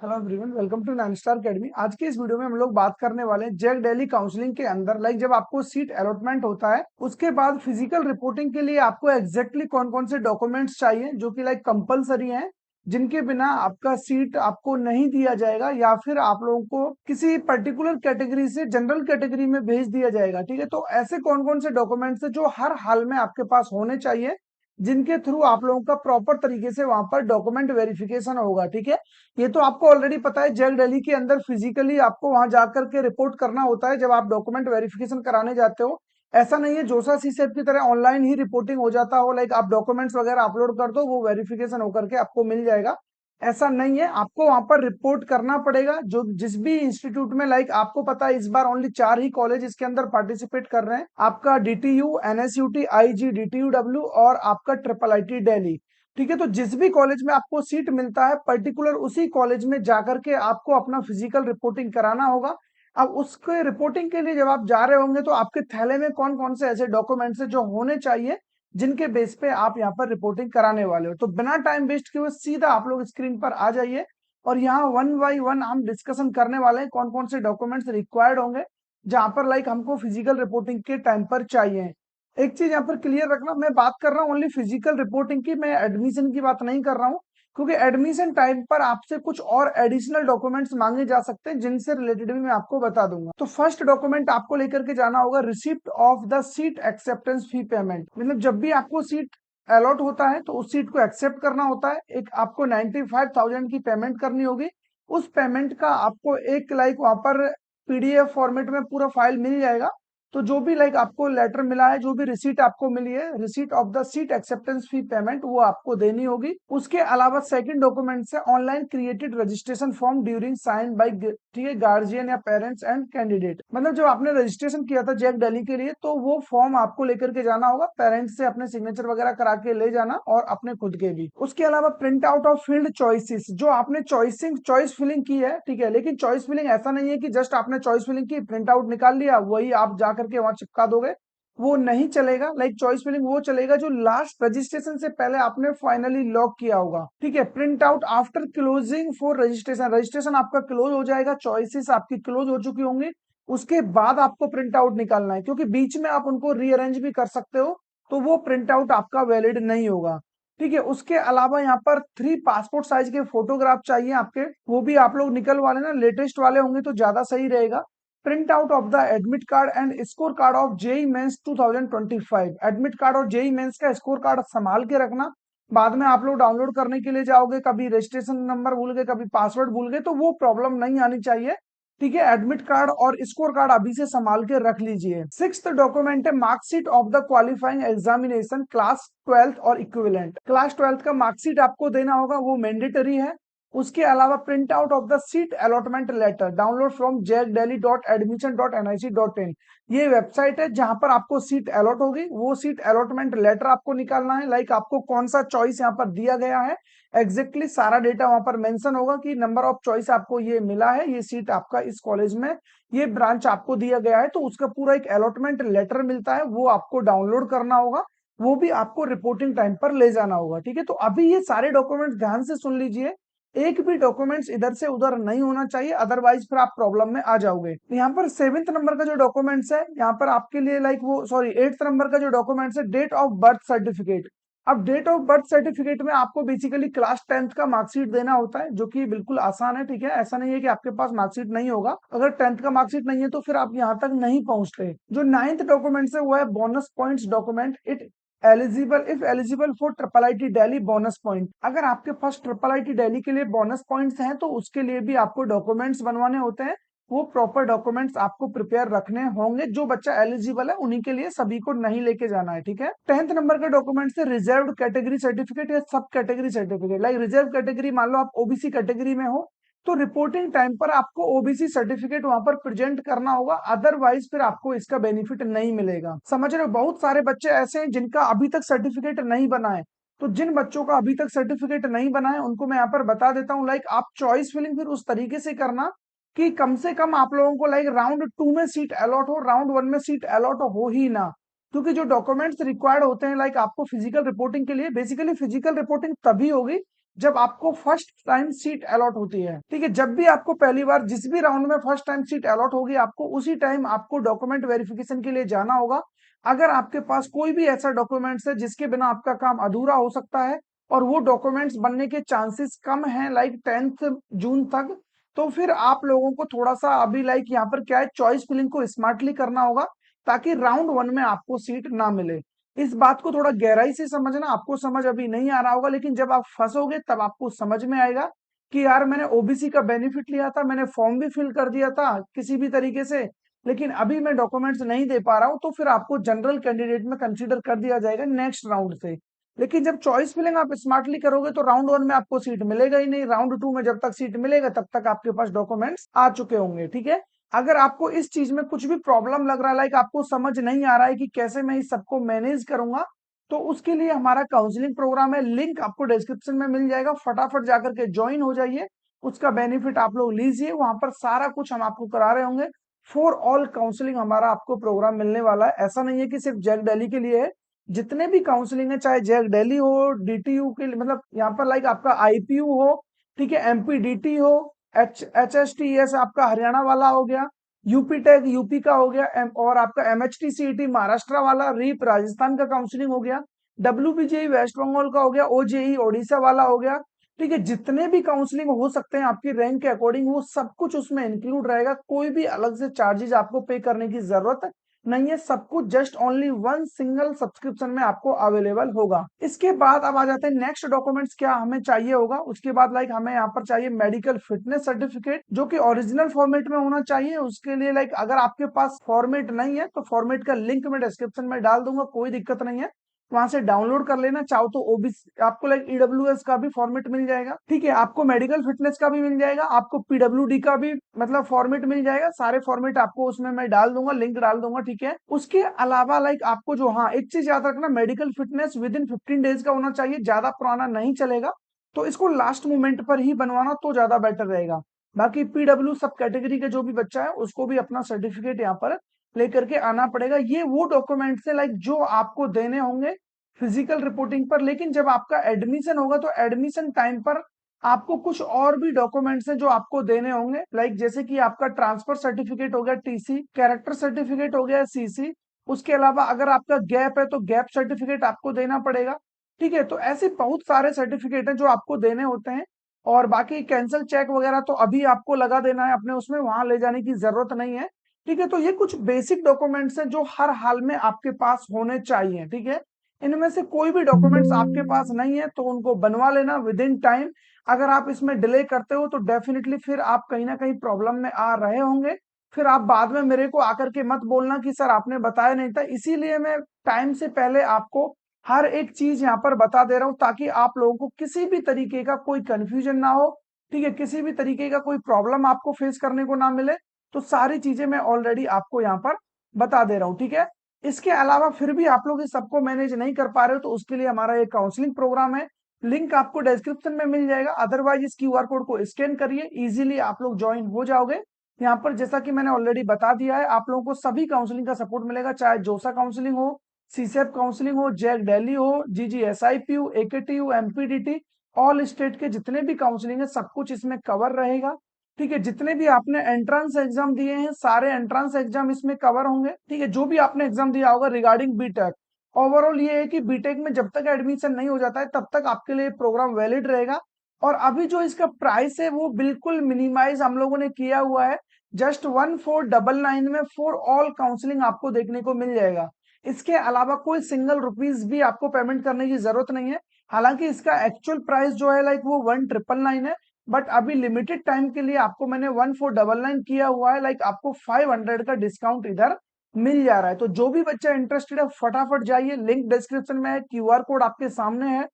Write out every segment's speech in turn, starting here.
Hello everyone, welcome to nine star academy. आज की इस वीडियो में हम लोग बात करने वाले हैं जैक दिल्ली काउंसलिंग के अंदर जब आपको सीट अलॉटमेंट होता है उसके बाद फिजिकल रिपोर्टिंग के लिए आपको एग्जैक्टली कौन कौन से डॉक्यूमेंट्स चाहिए जो कि कंपलसरी हैं, जिनके बिना आपका सीट आपको नहीं दिया जाएगा या फिर आप लोगों को किसी पर्टिकुलर कैटेगरी से जनरल कैटेगरी में भेज दिया जाएगा। ठीक है, तो ऐसे कौन कौन से डॉक्यूमेंट्स है जो हर हाल में आपके पास होने चाहिए, जिनके थ्रू आप लोगों का प्रॉपर तरीके से वहां पर डॉक्यूमेंट वेरिफिकेशन होगा। ठीक है, ये तो आपको ऑलरेडी पता है, जैक दिल्ली के अंदर फिजिकली आपको वहां जाकर के रिपोर्ट करना होता है जब आप डॉक्यूमेंट वेरिफिकेशन कराने जाते हो। ऐसा नहीं है जोसा सीसेट की तरह ऑनलाइन ही रिपोर्टिंग हो जाता हो, आप डॉक्यूमेंट्स वगैरह अपलोड कर दो वो वेरिफिकेशन होकर के आपको मिल जाएगा। ऐसा नहीं है, आपको वहां पर रिपोर्ट करना पड़ेगा। जो जिस भी इंस्टीट्यूट में आपको पता है इस बार ओनली 4 ही कॉलेज इसके अंदर पार्टिसिपेट कर रहे हैं, आपका डीटीयू, एनएसयूटी, आईजी, डीटीयूडब्ल्यू और आपका ट्रिपल आईटी दिल्ली। ठीक है, तो जिस भी कॉलेज में आपको सीट मिलता है पर्टिकुलर उसी कॉलेज में जाकर के आपको अपना फिजिकल रिपोर्टिंग कराना होगा। अब उसके रिपोर्टिंग के लिए जब आप जा रहे होंगे तो आपके थैले में कौन कौन से ऐसे डॉक्यूमेंट्स है जो होने चाहिए, जिनके बेस पे आप यहाँ पर रिपोर्टिंग कराने वाले हो। तो बिना टाइम वेस्ट किए हुए सीधा आप लोग स्क्रीन पर आ जाइए और यहाँ वन बाई वन हम डिस्कशन करने वाले हैं कौन कौन से डॉक्यूमेंट्स रिक्वायर्ड होंगे जहां पर हमको फिजिकल रिपोर्टिंग के टाइम पर चाहिए। एक चीज यहाँ पर क्लियर रखना, मैं बात कर रहा हूँ ओनली फिजिकल रिपोर्टिंग की, मैं एडमिशन की बात नहीं कर रहा हूँ, क्योंकि एडमिशन टाइम पर आपसे कुछ और एडिशनल डॉक्यूमेंट्स मांगे जा सकते हैं जिनसे रिलेटेड भी मैं आपको बता दूंगा। तो फर्स्ट डॉक्यूमेंट आपको लेकर के जाना होगा receipt of the seat acceptance fee payment. मतलब जब भी आपको सीट अलॉट होता है तो उस सीट को एक्सेप्ट करना होता है, एक आपको 95,000 की पेमेंट करनी होगी। उस पेमेंट का आपको एक वहां पर पीडीएफ फॉर्मेट में पूरा फाइल मिल जाएगा। तो जो भी आपको लेटर मिला है, जो भी रिसीट आपको मिली है, receipt of the seat acceptance fee payment, वो आपको देनी होगी। उसके अलावा सेकंड डॉक्यूमेंट है online created registration form during sign by, ठीक है, गार्जियन या पेरेंट्स एंड कैंडिडेट। मतलब जब आपने रजिस्ट्रेशन किया था जैक दिल्ली के लिए तो वो फॉर्म आपको लेकर के जाना होगा, पेरेंट्स से अपने सिग्नेचर वगैरह करा के ले जाना और अपने खुद के भी। उसके अलावा print out of field choices, जो आपने चॉइस फिलिंग की है, ठीक है, लेकिन चॉइस फिलिंग ऐसा नहीं है कि जस्ट आपने चॉइस फिलिंग की, प्रिंट आउट निकाल लिया, वही आप जाकर के वहां चिपका दोगे, वो नहीं चलेगा। चॉइस फिलिंग वो चलेगा जो लास्ट रजिस्ट्रेशन से पहले आपने फाइनली लॉक किया होगा। ठीक है, print out after closing for registration, registration आपका क्लोज हो जाएगा, चॉइसेस आपकी क्लोज हो चुकी होंगी, उसके बाद आपको प्रिंट आउट निकालना है, क्योंकि बीच में आप उनको रीअरेंज भी कर सकते हो, तो वो प्रिंट आउट आपका वैलिड नहीं होगा। ठीक है, उसके अलावा यहाँ पर 3 पासपोर्ट साइज के फोटोग्राफ चाहिए आपके, वो भी आप लोग निकलवा लेना, लेटेस्ट वाले होंगे तो ज्यादा सही रहेगा। Print out of the admit card and score card of JEE Mains 2025, admit card और जेई मेंस का स्कोर कार्ड संभाल के रखना। बाद में आप लोग डाउनलोड करने के लिए जाओगे, कभी रजिस्ट्रेशन नंबर भूल गए, कभी पासवर्ड भूल गए, तो वो प्रॉब्लम नहीं आनी चाहिए। ठीक है, एडमिट कार्ड और स्कोर कार्ड अभी से संभाल के रख लीजिए। सिक्स्थ डॉक्यूमेंट है marksheet of the qualifying examination class 12th और इक्विवेलेंट। क्लास 12th का मार्कशीट आपको देना होगा, वो मैंडेटरी है। उसके अलावा print out of the seat allotment letter download from jackdelhi.admission.nic.in, ये वेबसाइट है जहां पर आपको सीट अलॉट होगी, वो सीट अलॉटमेंट लेटर आपको निकालना है। आपको कौन सा चॉइस यहाँ पर दिया गया है, एग्जैक्टली सारा डेटा वहां पर मेंशन होगा कि नंबर ऑफ चॉइस आपको ये मिला है, ये सीट आपका इस कॉलेज में, ये ब्रांच आपको दिया गया है, तो उसका पूरा एक अलॉटमेंट लेटर मिलता है, वो आपको डाउनलोड करना होगा, वो भी आपको रिपोर्टिंग टाइम पर ले जाना होगा। ठीक है, तो अभी ये सारे डॉक्यूमेंट्स ध्यान से सुन लीजिए, एक भी डॉक्यूमेंट्स इधर से उधर नहीं होना चाहिए, अदरवाइज फिर आप प्रॉब्लम में आ जाओगे। यहाँ पर 7th नंबर का जो डॉक्यूमेंट्स है, यहाँ पर आपके लिए वो सॉरी 8th नंबर का जो डॉक्यूमेंट्स है, डेट ऑफ बर्थ सर्टिफिकेट। अब डेट ऑफ बर्थ सर्टिफिकेट में आपको बेसिकली क्लास 10th का मार्कशीट देना होता है, जो कि बिल्कुल आसान है। ठीक है, ऐसा नहीं है कि आपके पास मार्कशीट नहीं होगा, अगर 10th का मार्कशीट नहीं है तो फिर आप यहाँ तक नहीं पहुंचते। जो 9th डॉक्यूमेंट्स है वो है bonus points document, it eligible if eligible for triple IT Delhi bonus point. अगर आपके पास ट्रिपल आईटी दिल्ली के लिए बोनस पॉइंट्स हैं तो उसके लिए भी आपको डॉक्यूमेंट्स बनवाने होते हैं, वो प्रॉपर डॉक्यूमेंट्स आपको प्रिपेयर रखने होंगे। जो बच्चा एलिजिबल है उन्हीं के लिए, सभी को नहीं लेके जाना है। ठीक है, 10th नंबर का डॉक्यूमेंट से रिजर्व कैटेगरी सर्टिफिकेट या सब कैटेगरी सर्टिफिकेट। रिजर्व कैटेगरी मान लो आप ओबीसी कैटेगरी में हो, तो रिपोर्टिंग टाइम पर आपको ओबीसी सर्टिफिकेट वहां पर प्रेजेंट करना होगा, अदरवाइज फिर आपको इसका बेनिफिट नहीं मिलेगा। समझ रहे हो, बहुत सारे बच्चे ऐसे हैं जिनका अभी तक सर्टिफिकेट नहीं बना है, तो जिन बच्चों का अभी तक सर्टिफिकेट नहीं बना है उनको मैं यहाँ पर बता देता हूँ, आप चॉइस फिलिंग फिर उस तरीके से करना कि कम से कम आप लोगों को राउंड 2 में सीट अलॉट हो, राउंड 1 में सीट अलॉट हो ही ना। क्योंकि जो डॉक्यूमेंट्स रिक्वायर्ड होते हैं आपको फिजिकल रिपोर्टिंग के लिए, बेसिकली फिजिकल रिपोर्टिंग तभी होगी जब आपको फर्स्ट टाइम सीट अलॉट होती है। ठीक है, जब भी आपको पहली बार जिस भी राउंड में फर्स्ट टाइम सीट अलॉट होगी, आपको उसी टाइम आपको डॉक्यूमेंट वेरिफिकेशन के लिए जाना होगा। अगर आपके पास कोई भी ऐसा डॉक्यूमेंट्स है जिसके बिना आपका काम अधूरा हो सकता है और वो डॉक्यूमेंट्स बनने के चांसेस कम हैं लाइक 10th जून तक, तो फिर आप लोगों को थोड़ा सा अभी लाइक यहाँ पर क्या है, चॉइस फिलिंग को स्मार्टली करना होगा ताकि राउंड वन में आपको सीट ना मिले। इस बात को थोड़ा गहराई से समझना, आपको समझ अभी नहीं आ रहा होगा, लेकिन जब आप फंसोगे तब आपको समझ में आएगा कि यार मैंने ओबीसी का बेनिफिट लिया था, मैंने फॉर्म भी फिल कर दिया था किसी भी तरीके से, लेकिन अभी मैं डॉक्यूमेंट्स नहीं दे पा रहा हूं, तो फिर आपको जनरल कैंडिडेट में कंसीडर कर दिया जाएगा नेक्स्ट राउंड से। लेकिन जब चॉइस फिलिंग आप स्मार्टली करोगे तो राउंड वन में आपको सीट मिलेगा ही नहीं, राउंड टू में जब तक सीट मिलेगा तब तक आपके पास डॉक्यूमेंट्स आ चुके होंगे। ठीक है, अगर आपको इस चीज में कुछ भी प्रॉब्लम लग रहा है, लाइक आपको समझ नहीं आ रहा है कि कैसे मैं इस सबको मैनेज करूंगा, तो उसके लिए हमारा काउंसलिंग प्रोग्राम है, लिंक आपको डिस्क्रिप्शन में मिल जाएगा, फटाफट जाकर के ज्वाइन हो जाइए, उसका बेनिफिट आप लोग लीजिए, वहां पर सारा कुछ हम आपको करा रहे होंगे। फॉर ऑल काउंसलिंग हमारा आपको प्रोग्राम मिलने वाला है, ऐसा नहीं है कि सिर्फ जैक दिल्ली के लिए है, जितने भी काउंसलिंग है, चाहे जैक दिल्ली हो, डीटीयू के लिए, मतलब यहाँ पर लाइक आपका आईपीयू हो, ठीक है, एमपीडीटी हो, एचएसटीएस आपका हरियाणा वाला हो गया, यूपी टेक यूपी का हो गया, और आपका एमएचटी सीईटी महाराष्ट्र वाला, रीप राजस्थान का काउंसलिंग हो गया, डब्ल्यूबीजेई वेस्ट बंगाल का हो गया, ओजेई ओडिशा वाला हो गया। ठीक है, जितने भी काउंसलिंग हो सकते हैं आपकी रैंक के अकॉर्डिंग, वो सब कुछ उसमें इंक्लूड रहेगा, कोई भी अलग से चार्जेस आपको पे करने की जरूरत नहीं है, सब कुछ just only one single subscription में आपको अवेलेबल होगा। इसके बाद अब आ जाते हैं नेक्स्ट डॉक्यूमेंट्स क्या हमें चाहिए होगा। उसके बाद लाइक हमें यहाँ पर चाहिए मेडिकल फिटनेस सर्टिफिकेट, जो कि ओरिजिनल फॉर्मेट में होना चाहिए। उसके लिए लाइक अगर आपके पास फॉर्मेट नहीं है तो फॉर्मेट का लिंक मैं डिस्क्रिप्शन में डाल दूंगा, कोई दिक्कत नहीं है, वहां से डाउनलोड कर लेना। चाहो तो ओबीसी आपको लाइक ईडब्ल्यूएस का भी फॉर्मेट मिल जाएगा, ठीक है, आपको मेडिकल फिटनेस का भी मिल जाएगा, आपको पीडब्ल्यूडी का भी मतलब फॉर्मेट मिल जाएगा, सारे फॉर्मेट आपको उसमें मैं डाल दूंगा, लिंक डाल दूंगा। ठीक है, उसके अलावा लाइक आपको जो, हाँ एक चीज याद रखना, medical fitness with in 15 days का होना चाहिए, ज्यादा पुराना नहीं चलेगा, तो इसको लास्ट मोमेंट पर ही बनवाना तो ज्यादा बेटर रहेगा। बाकी पीडब्ल्यू सब कैटेगरी के जो भी बच्चा है उसको भी अपना सर्टिफिकेट यहाँ पर लेकर के आना पड़ेगा। ये वो डॉक्यूमेंट्स है लाइक जो आपको देने होंगे फिजिकल रिपोर्टिंग पर, लेकिन जब आपका एडमिशन होगा तो एडमिशन टाइम पर आपको कुछ और भी डॉक्यूमेंट्स हैं जो आपको देने होंगे, लाइक जैसे कि आपका ट्रांसफर सर्टिफिकेट हो गया टीसी, कैरेक्टर सर्टिफिकेट हो गया सीसी, उसके अलावा अगर आपका गैप है तो गैप सर्टिफिकेट आपको देना पड़ेगा। ठीक है, तो ऐसे बहुत सारे सर्टिफिकेट हैं जो आपको देने होते हैं, और बाकी कैंसल चेक वगैरह तो अभी आपको लगा देना है अपने उसमें, वहां ले जाने की जरूरत नहीं है। ठीक है, तो ये कुछ बेसिक डॉक्यूमेंट्स हैं जो हर हाल में आपके पास होने चाहिए। ठीक है, इनमें से कोई भी डॉक्यूमेंट्स आपके पास नहीं है तो उनको बनवा लेना विद इन टाइम। अगर आप इसमें डिले करते हो तो डेफिनेटली फिर आप कहीं ना कहीं प्रॉब्लम में आ रहे होंगे, फिर आप बाद में मेरे को आकर के मत बोलना कि सर आपने बताया नहीं था। इसीलिए मैं टाइम से पहले आपको हर एक चीज यहाँ पर बता दे रहा हूँ ताकि आप लोगों को किसी भी तरीके का कोई कंफ्यूजन ना हो। ठीक है, किसी भी तरीके का कोई प्रॉब्लम आपको फेस करने को ना मिले, तो सारी चीजें मैं ऑलरेडी आपको यहाँ पर बता दे रहा हूँ। ठीक है, इसके अलावा फिर भी आप लोग इस सबको मैनेज नहीं कर पा रहे हो तो उसके लिए हमारा एक काउंसलिंग प्रोग्राम है, लिंक आपको डिस्क्रिप्शन में मिल जाएगा, अदरवाइज इस क्यूआर कोड को स्कैन करिए, इजीली आप लोग ज्वाइन हो जाओगे। यहाँ पर जैसा कि मैंने ऑलरेडी बता दिया है, आप लोगों को सभी काउंसलिंग का सपोर्ट मिलेगा, चाहे जोसा काउंसलिंग हो, सीसेप काउंसलिंग हो, जैक दिल्ली हो, जीजीएसआईपीयू, एकेटीयू, एमपीडीटी, ऑल स्टेट के जितने भी काउंसलिंग है सब कुछ इसमें कवर रहेगा। ठीक है, जितने भी आपने एंट्रेंस एग्जाम दिए हैं सारे एंट्रेंस एग्जाम इसमें कवर होंगे। ठीक है, जो भी आपने एग्जाम दिया होगा रिगार्डिंग बीटेक, ओवरऑल ये है कि बीटेक में जब तक एडमिशन नहीं हो जाता है तब तक आपके लिए प्रोग्राम वैलिड रहेगा। और अभी जो इसका प्राइस है वो बिल्कुल मिनिमाइज हम लोगों ने किया हुआ है, जस्ट 1499 में फॉर ऑल काउंसलिंग आपको देखने को मिल जाएगा। इसके अलावा कोई सिंगल रुपीज भी आपको पेमेंट करने की जरूरत नहीं है। हालांकि इसका एक्चुअल प्राइस जो है लाइक वो 1999 है, बट अभी लिमिटेड टाइम के लिए आपको मैंने 1499 किया हुआ है, लाइक आपको 500 का डिस्काउंट इधर मिल जा रहा है। तो जो भी बच्चा इंटरेस्टेड है फटाफट जाइए, लिंक डिस्क्रिप्शन में है, क्यूआर कोड आपके सामने है,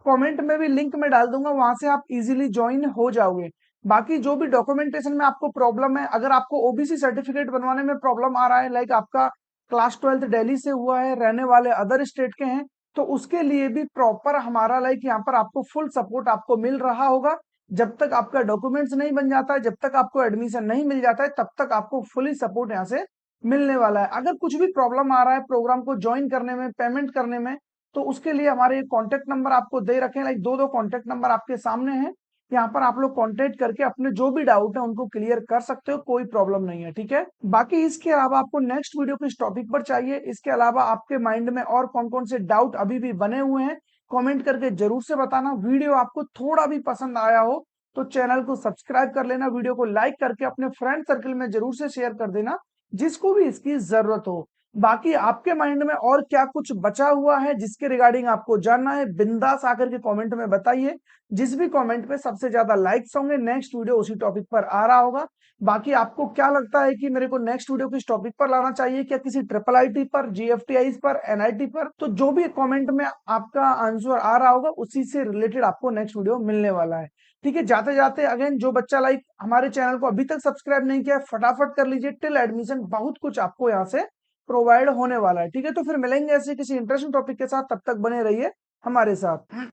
कमेंट में भी लिंक में डाल दूंगा, वहां से आप इजीली ज्वाइन हो जाओगे। बाकी जो भी डॉक्यूमेंटेशन में आपको प्रॉब्लम है, अगर आपको ओबीसी सर्टिफिकेट बनवाने में प्रॉब्लम आ रहा है, लाइक आपका क्लास 12th दिल्ली से हुआ है, रहने वाले अदर स्टेट के हैं, तो उसके लिए भी प्रॉपर हमारा लाइक यहाँ पर आपको फुल सपोर्ट आपको मिल रहा होगा। जब तक आपका डॉक्यूमेंट्स नहीं बन जाता है, जब तक आपको एडमिशन नहीं मिल जाता है, तब तक आपको फुली सपोर्ट यहाँ से मिलने वाला है। अगर कुछ भी प्रॉब्लम आ रहा है प्रोग्राम को ज्वाइन करने में, पेमेंट करने में, तो उसके लिए हमारे कॉन्टेक्ट नंबर आपको दे रखे हैं, लाइक दो दो कॉन्टेक्ट नंबर आपके सामने हैं। यहाँ पर आप लोग कॉन्टेक्ट करके अपने जो भी डाउट है उनको क्लियर कर सकते हो, कोई प्रॉब्लम नहीं है, ठीक है। बाकी इसके अलावा आपको नेक्स्ट वीडियो किस टॉपिक पर चाहिए, इसके अलावा आपके माइंड में और कौन कौन से डाउट अभी भी बने हुए हैं, कमेंट करके जरूर से बताना। वीडियो आपको थोड़ा भी पसंद आया हो तो चैनल को सब्सक्राइब कर लेना, वीडियो को लाइक करके अपने फ्रेंड सर्कल में जरूर से शेयर कर देना जिसको भी इसकी जरूरत हो। बाकी आपके माइंड में और क्या कुछ बचा हुआ है जिसके रिगार्डिंग आपको जानना है, बिंदास आकर के कमेंट में बताइए। जिस भी कमेंट पे सबसे ज्यादा लाइक्स होंगे नेक्स्ट वीडियो उसी टॉपिक पर आ रहा होगा। बाकी आपको क्या लगता है कि मेरे को नेक्स्ट वीडियो किस टॉपिक पर लाना चाहिए, क्या किसी ट्रिपल आईटी पर, जीएफटीआई पर, एनआईटी पर, तो जो भी कमेंट में आपका आंसर आ रहा होगा उसी से रिलेटेड आपको नेक्स्ट वीडियो मिलने वाला है। ठीक है, जाते जाते अगेन जो बच्चा लाइक हमारे चैनल को अभी तक सब्सक्राइब नहीं किया है फटाफट कर लीजिए, टिल एडमिशन बहुत कुछ आपको यहाँ से प्रोवाइड होने वाला है। ठीक है, तो फिर मिलेंगे ऐसे किसी इंटरेस्टिंग टॉपिक के साथ, तब तक बने रहिए हमारे साथ।